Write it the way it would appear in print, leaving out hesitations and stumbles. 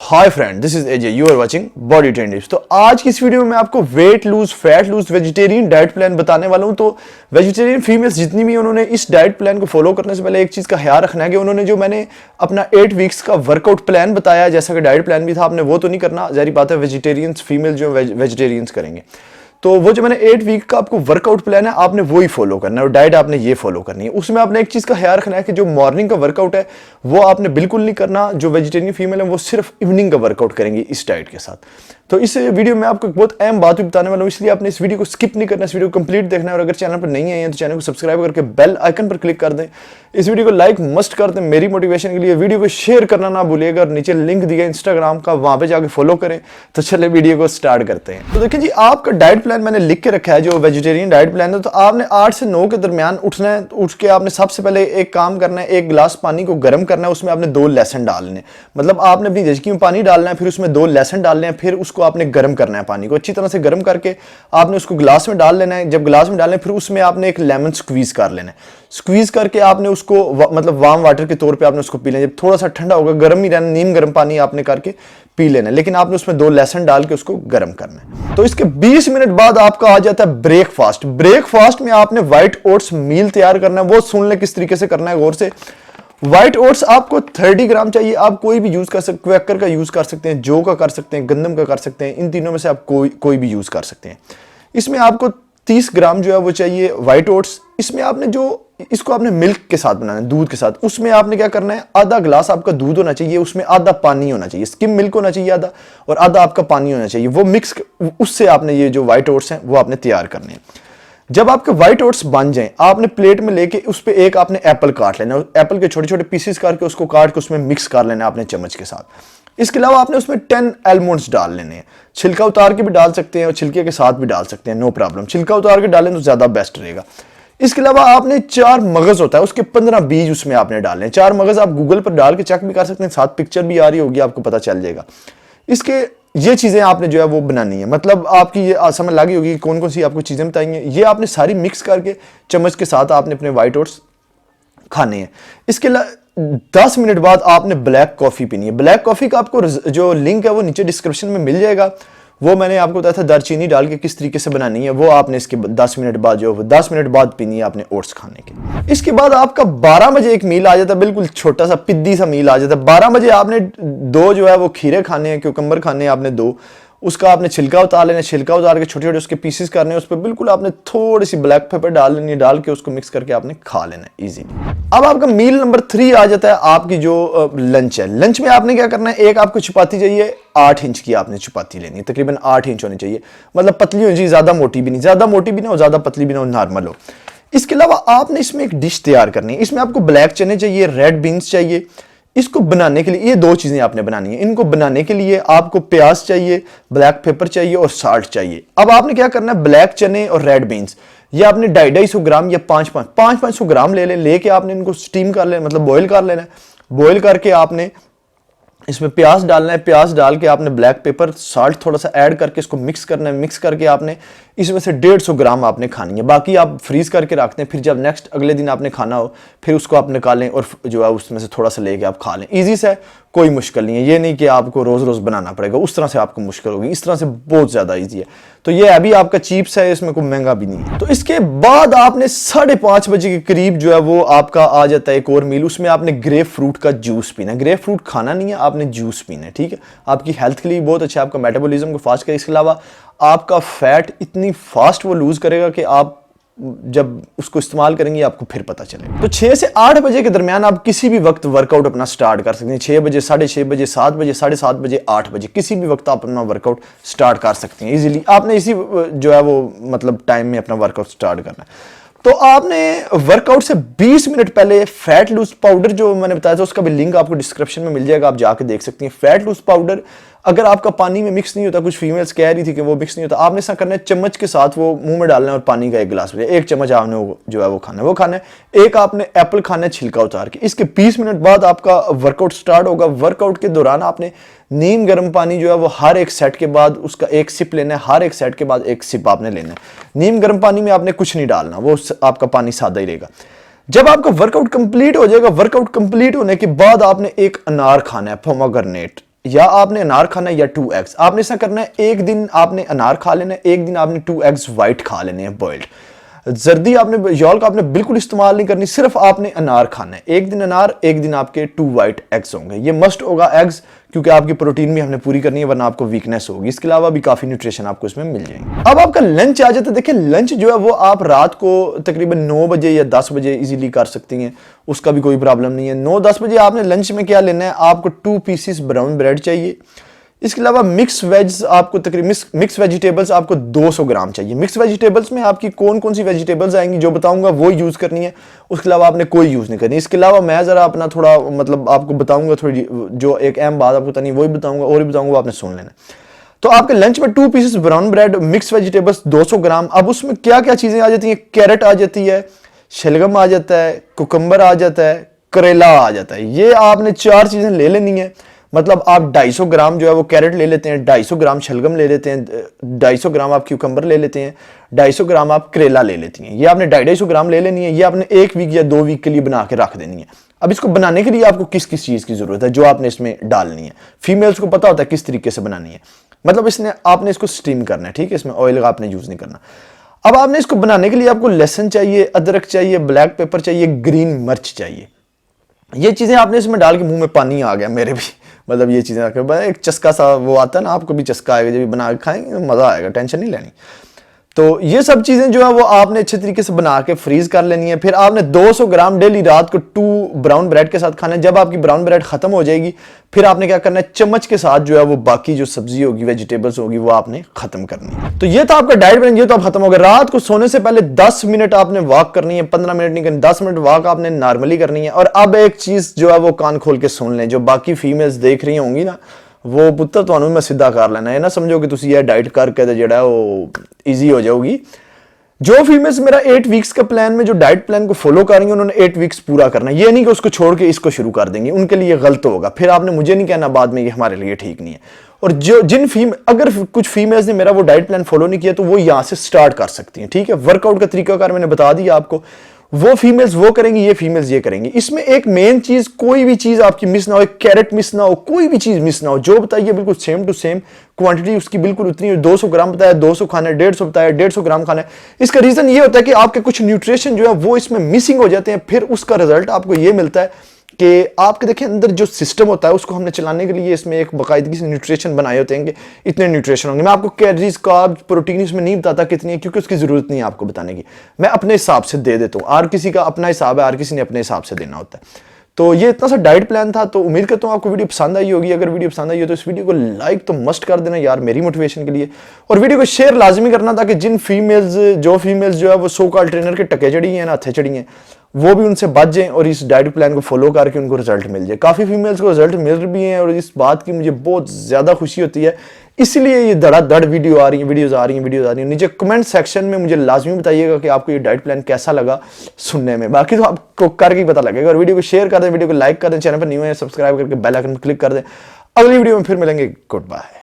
Hi friend, this is AJ, you are watching body trend tips. तो आज की इस वीडियो में मैं आपको weight lose, fat lose, vegetarian diet plan बताने वाला हूं। तो वेजिटेरियन फीमेल्स जितनी भी, उन्होंने इस डाइट प्लान को फॉलो करने से पहले एक चीज का ख्याल रखना है कि उन्होंने जो मैंने अपना 8 वीक्स का वर्कआउट प्लान बताया, जैसा कि डाइट प्लान भी था, आपने वो तो नहीं करना। जारी बात है, वेजिटेरियंस फीमेल जो वेजिटेरियंस करेंगे। तो वो जो मैंने 8 वीक का आपको वर्कआउट प्लान है, आपने वो ही फॉलो करना है और डाइट आपने ये फॉलो करनी है। उसमें आपने एक चीज का ख्याल रखना है कि जो मॉर्निंग का वर्कआउट है वो आपने बिल्कुल नहीं करना। जो वेजिटेरियन फीमेल है वो सिर्फ इवनिंग का वर्कआउट करेंगी इस डाइट के साथ। तो इस वीडियो में आपको एक बहुत अहम बात भी बताने वाला हूँ, इसलिए आपने इस वीडियो को स्किप नहीं करना, इस वीडियो को कंप्लीट देखना है। और अगर चैनल पर नहीं आए हैं तो चैनल को सब्सक्राइब करके बेल आइकन पर क्लिक कर दें। इस वीडियो को लाइक मस्ट कर दें मेरी मोटिवेशन के लिए। वीडियो को शेयर करना ना भूलिएगा और नीचे लिंक दिया इंस्टाग्राम का, वहां पे जाके फॉलो करें। तो चले वीडियो को स्टार्ट करते हैं। तो देखिए जी, आपका डाइट प्लान मैंने लिख के रखा है, जो वेजिटेरियन डाइट प्लान है। तो आपने 8 से 9 के दरमियान उठना है। उठ के आपने सबसे पहले एक काम करना है, 1 गिलास पानी को गर्म करना है, उसमें आपने 2 लहसुन डालने हैं। मतलब आपने अपनी जचकी में पानी डालना है, फिर उसमें 2 लहसुन डालने हैं, फिर उसको आपने गर्म करना है। पानी को अच्छी तरह से गर्म करके आपने उसको गिलास में डाल लेना है। जब गिलास में डालें, फिर उसमें आपने एक लेमन स्क्वीज कर लेना है। स्क्वीज करके आपने उसको मतलब वार्म वाटर के तौर पे आपने उसको पी लेना। जब थोड़ा सा ठंडा होगा, गर्म ही रहना, नीम गर्म पानी आपने करके पी लेना है, लेकिन आपने उसमें 2 लहसुन डाल के उसको गर्म करना है। तो इसके 20 मिनट बाद आपका आ जाता है ब्रेकफास्ट। ब्रेकफास्ट में आपने व्हाइट ओट्स मील तैयार करना है। वो सुन ले किस तरीके से करना है गौर से। व्हाइट ओट्स आपको 30 ग्राम चाहिए। आप कोई भी यूज कर सकते, क्वैकर का यूज कर सकते हैं, जौ का कर सकते हैं, गंदम का कर सकते हैं। इन तीनों में से आप कोई भी यूज कर सकते हैं। इसमें आपको 30 ग्राम जो है वो चाहिए व्हाइट ओट्स। इसमें आपने इसको आपने मिल्क के साथ बनाना है, दूध के साथ। उसमें आपने क्या करना है, आधा गिलास आपका दूध होना चाहिए, उसमें आधा पानी होना चाहिए, स्किम मिल्क होना चाहिए आधा, और आधा आपका पानी होना चाहिए। वो मिक्स, उससे आपने ये जो व्हाइट ओट्स हैं वो आपने तैयार करने हैं। जब आपके व्हाइट ओट्स बन जाएं, आपने प्लेट में लेके उस पे एक आपने एप्पल काट लेना। एप्पल के छोटे छोटे पीसेस करके उसको काट के उसमें मिक्स कर लेना आपने चम्मच के साथ। इसके अलावा आपने उसमें 10 आलमंड्स डाल लेने हैं। छिलका उतार के भी डाल सकते हैं और छिलके के साथ भी डाल सकते हैं, नो प्रॉब्लम। छिलका उतार के डालें तो ज्यादा बेस्ट रहेगा। इसके अलावा आपने 4 मगज होता है, उसके 15 बीज उसमें आपने डालने हैं। 4 मगज आप गूगल पर डाल के चेक भी कर सकते हैं, साथ पिक्चर भी आ रही होगी, आपको पता चल जाएगा। इसके ये चीजें आपने जो है वो बनानी है। मतलब आपकी ये समझ लगी होगी कौन कौन सी आपको चीजें बताई हैं। ये आपने सारी मिक्स करके चम्मच के साथ आपने अपने व्हाइट ओट्स खाने हैं। इसके 10 मिनट बाद आपने ब्लैक कॉफी पीनी है। ब्लैक कॉफी का आपको जो लिंक है वो नीचे डिस्क्रिप्शन में मिल जाएगा। वो मैंने आपको बताया था दालचीनी डाल के किस तरीके से बनानी है। वो आपने इसके 10 मिनट बाद जो 10 मिनट बाद पीनी है आपने ओट्स खाने के। इसके बाद आपका 12 बजे एक मील आ जाता है, बिल्कुल छोटा सा पिद्दी सा मील आ जाता है। 12 बजे आपने 2 जो है वो खीरे खाने हैं, क्यूकम्बर खाने हैं आपने 2। उसका आपने छिलका उतार लेना, छिलका उतार के छोटे छोटे उसके पीसेस करने हैं। उस पर बिल्कुल आपने थोड़ी सी ब्लैक पेपर डाल लेनी है, डाल के उसको मिक्स करके आपने खा लेना है इजीली। अब आपका मील नंबर 3 आ जाता है, आपकी जो लंच है। लंच में आपने क्या करना है, एक आपको चपाती चाहिए, 8 इंच की आपने चपाती लेनी है, तकरीबन 8 इंच होनी चाहिए। मतलब पतली होनी चाहिए, ज्यादा मोटी भी नहीं, ज्यादा मोटी भी ना हो, ज्यादा पतली भी ना हो, नॉर्मल हो। इसके अलावा आपने इसमें एक डिश तैयार करनी है। इसमें आपको ब्लैक चने चाहिए, रेड बीन्स चाहिए। इसको बनाने के लिए ये 2 चीजें आपने बनानी है। इनको बनाने के लिए आपको प्याज चाहिए, ब्लैक पेपर चाहिए और साल्ट चाहिए। अब आपने क्या करना है, ब्लैक चने और रेड बीन्स ये आपने 250 ग्राम या 500 ग्राम लेके आपने इनको स्टीम कर लेना, मतलब बॉईल कर लेना है। बॉईल करके आपने इसमें प्याज डालना है। प्याज डाल के आपने ब्लैक पेपर, साल्ट थोड़ा सा ऐड करके इसको मिक्स करना है। मिक्स करके आपने इसमें से 150 ग्राम आपने खानी है, बाकी आप फ्रीज करके रखते हैं। फिर जब नेक्स्ट अगले दिन आपने खाना हो, फिर उसको आप निकालें और जो है उसमें से थोड़ा सा लेके आप खा लें। इजी से, कोई मुश्किल नहीं है। ये नहीं कि आपको रोज रोज बनाना पड़ेगा, उस तरह से आपको मुश्किल होगी। इस तरह से बहुत ज्यादा ईजी है। तो ये अभी आपका चीप्स है, इसमें कोई महंगा भी नहीं है। तो इसके बाद आपने 5:30 बजे के करीब जो है वो आपका आ जाता है एक और मील। उसमें आपने ग्रेप फ्रूट का जूस पीना है। ग्रेप फ्रूट खाना नहीं है, आपने जूस पीना है, ठीक है। आपकी हेल्थ के लिए बहुत अच्छा है, आपका मेटाबॉलिज्म को फास्ट करेगा। इसके अलावा आपका फैट इतनी फास्ट वो लूज करेगा कि आप जब उसको इस्तेमाल करेंगे आपको फिर पता चलेगा। तो 6 से 8 बजे के दरमियान आप किसी भी वक्त वर्कआउट अपना स्टार्ट कर सकते हैं। 6 बजे, 6:30 बजे, 7 बजे, 7:30 बजे, 8 बजे, किसी भी वक्त आप अपना वर्कआउट स्टार्ट कर सकते हैं इजीली। आपने इसी जो है वो मतलब टाइम में अपना वर्कआउट स्टार्ट करना है। तो आपने वर्कआउट से 20 मिनट पहले फैट लूज पाउडर जो मैंने बताया था, उसका भी लिंक आपको डिस्क्रिप्शन में मिल जाएगा, आप जाके देख सकती हैं। फैट लूज पाउडर अगर आपका पानी में मिक्स नहीं होता, कुछ फीमेल्स कह रही थी कि वो मिक्स नहीं होता, आपने ऐसा करना है, चम्मच के साथ वो मुंह में डालना है और पानी का 1 गिलास में 1 चम्मच आपने जो है वो खाना है। एक आपने एप्पल खाना है छिलका उतार के। इसके 20 मिनट बाद आपका वर्कआउट स्टार्ट होगा। वर्कआउट के दौरान आपने नीम गर्म पानी जो है वो हर एक सेट के बाद उसका 1 सिप लेना है। हर एक सेट के बाद 1 सिप आपने लेना है। नीम गर्म पानी में आपने कुछ नहीं डालना, वो आपका पानी सादा ही रहेगा। जब आपका वर्कआउट कंप्लीट हो जाएगा, वर्कआउट कंप्लीट होने के बाद आपने एक अनार खाना है, पोमेग्रेनेट। या आपने अनार खाना है या 2 एग्स। आपने ऐसा करना है, एक दिन आपने अनार खा लेना है, एक दिन आपने 2 एग्स वाइट खा लेने हैं बॉइल्ड। जर्दी आपने, यॉल्क आपने बिल्कुल इस्तेमाल नहीं करनी, सिर्फ आपने अनार खाना है। एक दिन अनार, एक दिन आपके 2 वाइट एग्स होंगे। ये मस्ट होगा एग्स, क्योंकि आपकी प्रोटीन भी हमने पूरी करनी है, वरना आपको वीकनेस होगी। इसके अलावा भी काफी न्यूट्रिशन आपको इसमें मिल जाएंगे। अब आपका लंच आ जाता है। देखिए लंच जो है वो आप रात को तकरीबन 9 बजे या 10 बजे इजीली कर सकती हैं, उसका भी कोई प्रॉब्लम नहीं है। 9-10 बजे आपने लंच में क्या लेना है, आपको 2 पीसेस ब्राउन ब्रेड चाहिए। इसके अलावा मिक्स वेज आपको तकरीबन मिक्स वेजिटेबल्स आपको 200 ग्राम चाहिए। मिक्स वेजिटेबल्स में आपकी कौन कौन सी वेजिटेबल्स आएंगी जो बताऊंगा वो यूज करनी है, उसके अलावा आपने कोई यूज नहीं करनी। इसके अलावा मैं जरा अपना थोड़ा मतलब आपको बताऊंगा, थोड़ी जो एक अहम बात आपको बतानी वही बताऊंगा, और भी बताऊंगा, वो आपने सुन लेना। तो आपके लंच में 2 pieces brown bread, mix vegetables 200 ग्राम। अब उसमें क्या क्या चीजें आ जाती हैं, कैरेट आ जाती है, शलगम आ जाता है, कुकम्बर आ जाता है, करेला आ जाता है। ये आपने 4 चीजें ले लेनी है। मतलब आप 250 ग्राम जो है वो कैरेट ले लेते हैं, 250 ग्राम शलगम ले लेते हैं, 250 ग्राम आप क्यूकम्बर ले लेते हैं, 250 ग्राम आप करेला ले लेती हैं। ये आपने 250 ग्राम ले लेनी है। ये आपने 1 वीक या 2 वीक के लिए बना के रख देनी है। अब इसको बनाने के लिए आपको किस किस चीज की जरूरत है जो आपने इसमें डालनी है। फीमेल्स को पता होता है किस तरीके से बनानी है, मतलब इसने आपने इसको स्टीम करना है, ठीक है, इसमें ऑयल का आपने यूज नहीं करना। अब आपने इसको बनाने के लिए आपको लहसुन चाहिए, अदरक चाहिए, ब्लैक पेपर चाहिए, ग्रीन मिर्च चाहिए। ये चीजें आपने इसमें डाल के मुंह में पानी आ गया मेरे भी, मतलब ये चीजें एक चस्का सा वो आता है ना, आपको भी चस्का आएगा जब बना के खाएंगे, मजा आएगा, टेंशन नहीं लेनी। तो ये सब चीजें जो है वो आपने अच्छे तरीके से बना के फ्रीज कर लेनी है। फिर आपने 200 ग्राम डेली रात को 2 ब्राउन ब्रेड के साथ खाना है। जब आपकी ब्राउन ब्रेड खत्म हो जाएगी, फिर आपने क्या करना है, चम्मच के साथ जो है वो बाकी जो सब्जी होगी, वेजिटेबल्स होगी, वो आपने खत्म करनी है। तो ये था आपका डाइट प्लान, ये तो आप खत्म हो गया। रात को सोने से पहले 10 मिनट आपने वॉक करनी है, 15 मिनट नहीं करनी, 10 मिनट वॉक आपने नॉर्मली करनी है। और अब एक चीज जो है वो कान खोल के सुन लें, जो बाकी फीमेल्स देख रही होंगी ना, वो पुत्र ਤੁਹਾਨੂੰ मैं सीधा कर लेना है ना, समझो कि तुसी ये डाइट करके तो जेड़ा वो इजी हो जाओगी। जो फीमेल्स मेरा 8 वीक्स का प्लान में जो डाइट प्लान को फॉलो करेंगे, उन्होंने 8 वीक्स पूरा करना है। ये नहीं कि उसको छोड़ के इसको शुरू कर देंगे, उनके लिए गलत होगा। फिर आपने मुझे नहीं कहना बाद में ये हमारे लिए ठीक नहीं है। और जो अगर कुछ फीमेल्स ने मेरा वो डाइट प्लान फॉलो नहीं किया, तो वो यहां से स्टार्ट कर सकती हैं, ठीक है। वर्कआउट का तरीकाकार मैंने बता दिया आपको, वो फीमेल्स वो करेंगी, ये फीमेल्स ये करेंगी। इसमें एक मेन चीज, कोई भी चीज आपकी मिस ना हो, कैरेट मिस ना हो, कोई भी चीज मिस ना हो। जो बताइए बिल्कुल सेम टू सेम क्वांटिटी उसकी बिल्कुल उतनी है। 200 ग्राम बताया 200 खाना है, 150 बताया 150 ग्राम खाना है। इसका रीजन ये होता है कि आपके कुछ न्यूट्रिशन जो है वो इसमें मिसिंग हो जाते हैं। फिर उसका रिजल्ट आपको ये मिलता है कि आपके देखिए अंदर जो सिस्टम होता है उसको हमने चलाने के लिए इसमें एक बाकायदगी से न्यूट्रिशन बनाए होते हैं कि इतने न्यूट्रिशन होंगे। मैं आपको कैलोरीज, कार्ब्स, प्रोटीन इसमें नहीं बताता कितनी है, क्योंकि उसकी जरूरत नहीं है आपको बताने की। मैं अपने हिसाब से दे देता हूँ, हर किसी का अपना हिसाब है, हर किसी ने अपने हिसाब से देना होता है। तो ये इतना सा डाइट प्लान था। तो उम्मीद करता हूँ आपको वीडियो पसंद आई होगी। अगर वीडियो पसंद आई हो तो इस वीडियो को लाइक तो मस्ट कर देना यार, मेरी मोटिवेशन के लिए। और वीडियो को शेयर लाजमी करना, ताकि जो फीमेल्स जो है वो सो कॉल्ड ट्रेनर के टके चढ़ी हैं ना, हथे चढ़ी हैं, वो भी उनसे बच जाएं और इस डाइट प्लान को फॉलो करके उनको रिजल्ट मिल जाए। काफी फीमेल्स को रिजल्ट मिल भी हैं और इस बात की मुझे बहुत ज्यादा खुशी होती है। इसलिए ये धड़ाधड़ वीडियोज आ रही हैं। नीचे कमेंट सेक्शन में मुझे लाजमी बताइएगा कि आपको ये डाइट प्लान कैसा लगा सुनने में। बाकी तो आपको करके ही पता लगेगा। और वीडियो को शेयर कर दें, वीडियो को लाइक कर दें, चैनल पर न्यू है सब्सक्राइब करके बेल आइकन पर क्लिक कर दें। अगली वीडियो में फिर मिलेंगे। Good bye.